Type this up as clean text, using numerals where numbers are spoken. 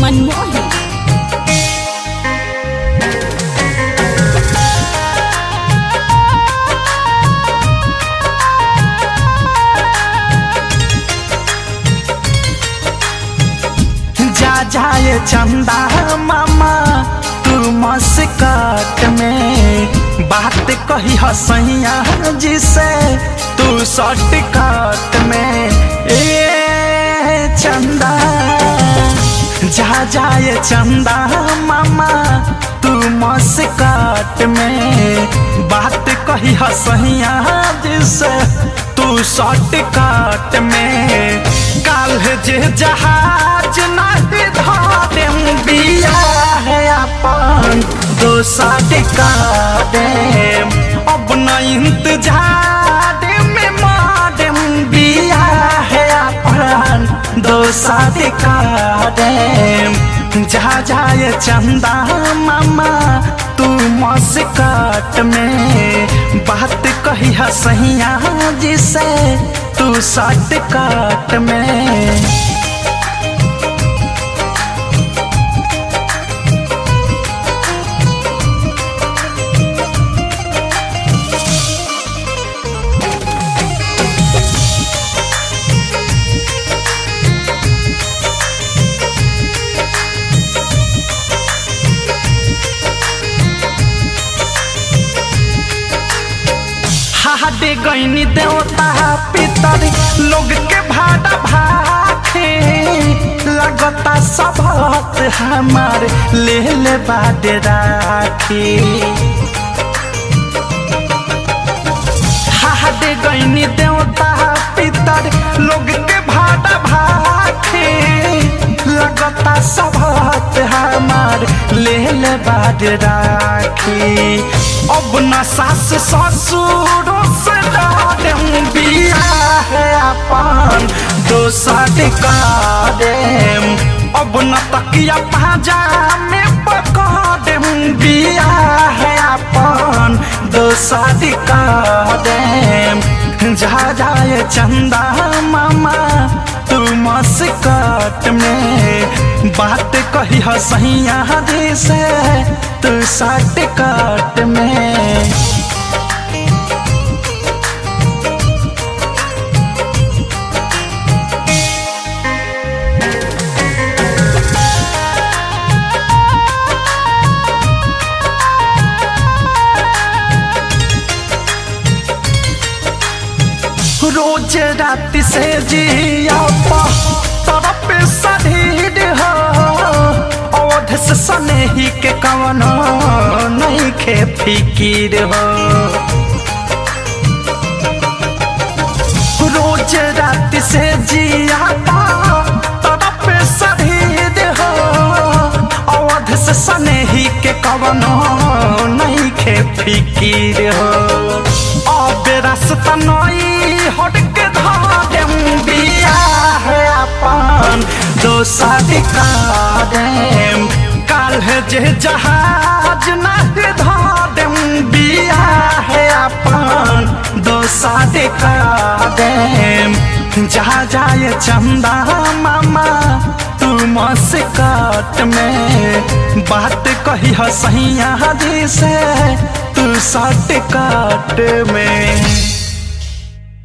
मनमोही। जा जाए चंदा मामा तू मस्कट में बात कही हसैया जिसे तू शॉर्टकट में। ए चंदा जा जाए चंदा मामा तू मस्कट में बात कही हसैया जिसे तू शॉर्टकट में। काल जे जहाज नहीं धारेम बिया है अपन दोसर का देम। अब न इंतजार में मारेम बिया है अपन दोसर का देम। जा जाए चंदा मामा तू मस्कट में बात कही हसैया जिसे तू शॉर्टकट में। हाडे गईनी देवता पितर लोग के भाड़ा भाखे लगता सबक हमार ले ले बाटे राखी। हाडे गईनी देवता पितर लोग के भाड़ा भाखे लगता सबक हमार ले ले बाटे राखी। अब न सास ससुरों से डालेम बिया है अपन दोसर का देम। अब न तकिया पाजा में पका देम बिया है अपन दोसर का देम। जा जाए चंदा मामा तू मस्कट में बात कही हसैया से तू शॉर्टकट में। रोज रात से जिया तरफ शरीर हो अवध से सनेही के कवनो नहीं खे फिकीर हो। रोज रात से जिया तरफ शरीर हो अवध से सनेही के कवनो नहीं खे फिकीर हो। अब रास्ता नई हट के धारेम बिया है अपन दोसर का देम। काल जे जहाज नहीं धारेम बिया है अपन दोसर का देम। जा जाए चंदा मामा तू मस्कट में बात कही हसैया से तू शॉर्टकट में।